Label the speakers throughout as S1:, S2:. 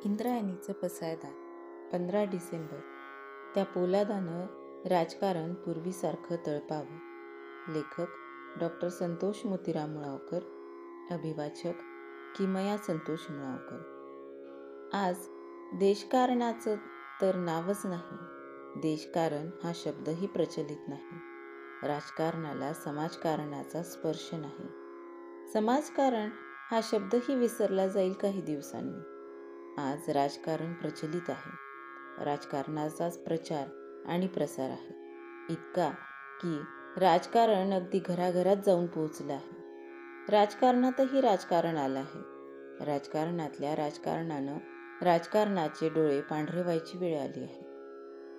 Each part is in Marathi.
S1: इंद्रायणीचं पसायदान 15 डिसेंबर. त्या पोलादानं राजकारण पूर्वीसारखं तळपावं. लेखक डॉक्टर संतोष मोतीराम मुळावकर. अभिवाचक किमया संतोष मुळावकर. आज देशकारणाचं तर नावच नाही. देशकारण हा शब्दही प्रचलित नाही. राजकारणाला समाजकारणाचा स्पर्श नाही. समाजकारण हा शब्दही विसरला जाईल काही दिवसांनी. आज राजकारण प्रचलित आहे. राजकारणाचाच प्रचार आणि प्रसार आहे. इतका की राजकारण अगदी घराघरात जाऊन पोहोचलं आहे. राजकारणातही राजकारण आलं आहे. राजकारणातल्या राजकारणानं राजकारणाचे डोळे पांढरे व्हायची वेळ आली आहे.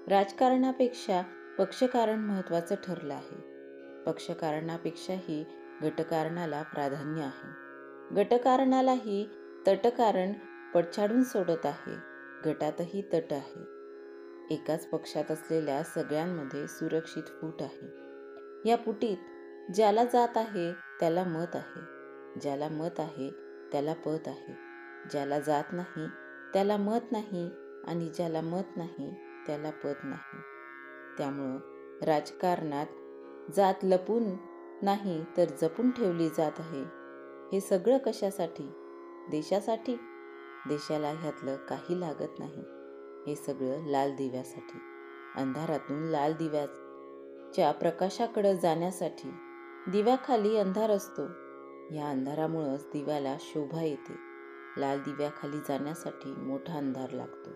S1: राजकारणापेक्षा पक्षकारण महत्त्वाचं ठरलं आहे. पक्षकारणापेक्षाही गटकारणाला प्राधान्य आहे. गटकारणालाही तटकारण पडछाडून सोडत आहे. गटातही तट आहे. एकाच पक्षात असलेल्या सगळ्यांमध्ये सुरक्षित फूट आहे. या फुटीत ज्याला जात आहे त्याला मत आहे. ज्याला मत आहे त्याला पत आहे. ज्याला जात नाही त्याला मत नाही आणि ज्याला मत नाही त्याला पत नाही. त्यामुळं राजकारणात जात लपून नाही तर जपून ठेवली जात आहे. हे सगळं कशासाठी? देशासाठी. देशाला ह्यातलं काही लागत नाही. हे सगळं लाल दिव्यासाठी. अंधारातून लाल दिव्याच्या प्रकाशाकडे जाण्यासाठी. दिव्याखाली अंधार असतो. या अंधारामुळंच दिव्याला शोभा येते. लाल दिव्याखाली जाण्यासाठी मोठा अंधार लागतो.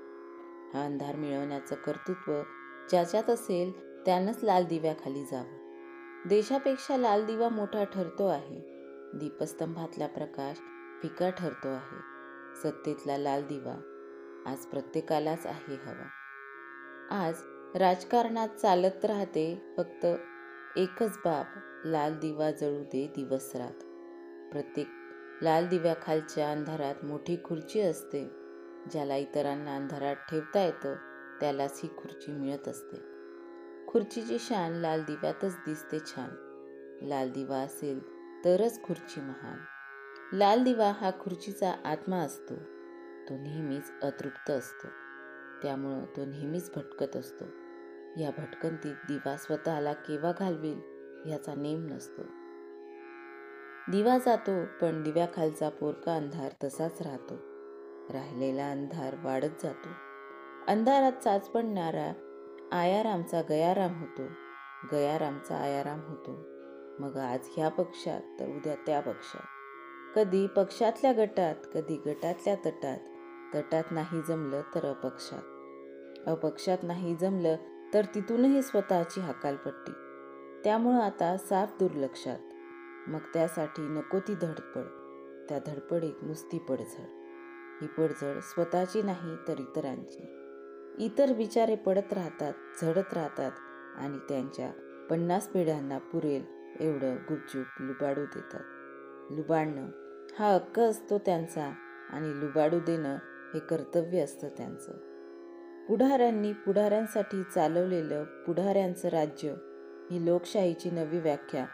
S1: हा अंधार मिळवण्याचं कर्तृत्व ज्याच्यात असेल त्यानंच लाल दिव्याखाली जावं. देशापेक्षा लाल दिवा मोठा ठरतो आहे. दीपस्तंभातला प्रकाश फिका ठरतो आहे. सत्तेतला लाल दिवा आज प्रत्येकालाच आहे हवा. आज राजकारणात चालत राहते फक्त एकच बाब, लाल दिवा जळू दे दिवसरात. प्रत्येक लाल दिव्याखालच्या अंधारात मोठी खुर्ची असते. ज्याला इतरांना अंधारात ठेवता येतं त्यालाच ही खुर्ची मिळत असते. खुर्चीची शान लाल दिव्यातच दिसते छान. लाल दिवा असेल तरच खुर्ची महान. लाल दिवा हा खुर्चीचा आत्मा असतो. तो नेहमीच अतृप्त असतो. त्यामुळं तो नेहमीच भटकत असतो. या भटकंतीत दिवा स्वतःला केव्हा घालवेल याचा नेम नसतो. दिवा जातो पण दिव्याखालचा पोरका अंधार तसाच राहतो. राहिलेला अंधार वाढत जातो. अंधारात चाच पडणारा आयारामचा गयाराम होतो. गयारामचा आयाराम होतो. मग आज ह्या पक्षात तर उद्या त्या पक्षात. कधी पक्षातल्या गटात, कधी गटातल्या तटात. तटात नाही जमलं तर अपक्षात. अपक्षात नाही जमलं तर तिथूनही स्वतःची हकालपट्टी. त्यामुळं आता साफ दुर्लक्षात. मग त्यासाठी नको ती धडपड. त्या धडपडीत नुसती पडझड. ही पडझड स्वतःची नाही तर इतरांची. इतर बिचारे पडत राहतात, झडत राहतात आणि त्यांच्या 50 पिढ्यांना पुरेल एवढं गुपचूप लुबाडू देतात. लुबाडणं हा हक्क असतो त्यांचा आणि लुबाडू देणं हे कर्तव्य असतं त्यांचं. पुढाऱ्यांनी पुढाऱ्यांसाठी चालवलेलं पुढाऱ्यांचं राज्य ही लोकशाहीची नवी व्याख्या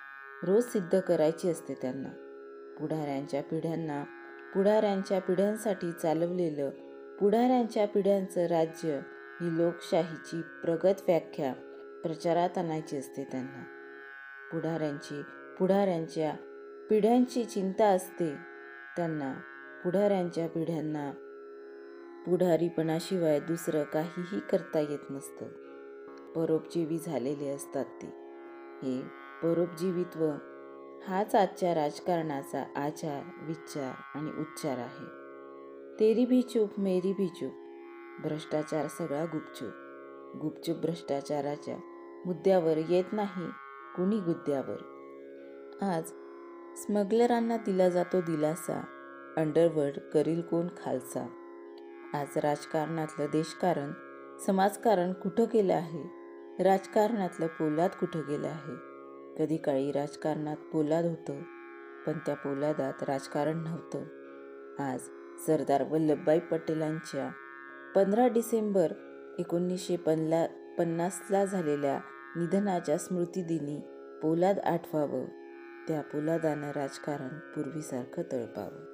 S1: रोज सिद्ध करायची असते त्यांना. पुढाऱ्यांच्या पिढ्यांना पुढाऱ्यांच्या पिढ्यांसाठी चालवलेलं पुढाऱ्यांच्या पिढ्यांचं राज्य ही लोकशाहीची प्रगत व्याख्या प्रचारात आणायची असते त्यांना. पुढाऱ्यांच्या पिढ्यांची चिंता असते त्यांना. पुढाऱ्यांच्या पिढ्यांना पुढारीपणाशिवाय दुसरं काहीही करता येत नसतं. परोपजीवी झालेले असतात ते. हे परोपजीवित्व हाच आजच्या राजकारणाचा आचार, विचार आणि उच्चार आहे. तेरी भी चूप मेरी भी चूप. भ्रष्टाचार सगळा गुपचूप. गुपचूप भ्रष्टाचाराच्या मुद्द्यावर येत नाही कुणी गुद्द्यावर. आज स्मगलरांना दिला जातो दिलासा. अंडरवर्ल्ड करील कोण खालसा. आज राजकारणातलं देशकारण, समाजकारण कुठं गेलं आहे? राजकारणातलं पोलाद कुठं गेलं आहे? कधी काळी राजकारणात पोलाद होतं पण त्या पोलादात राजकारण नव्हतं. आज सरदार वल्लभभाई पटेलांच्या 15 डिसेंबर 1950ला झालेल्या निधनाच्या स्मृतिदिनी पोलाद आठवावं. त्या पोलादानं राजकारण पूर्वीसारखं तळपावं.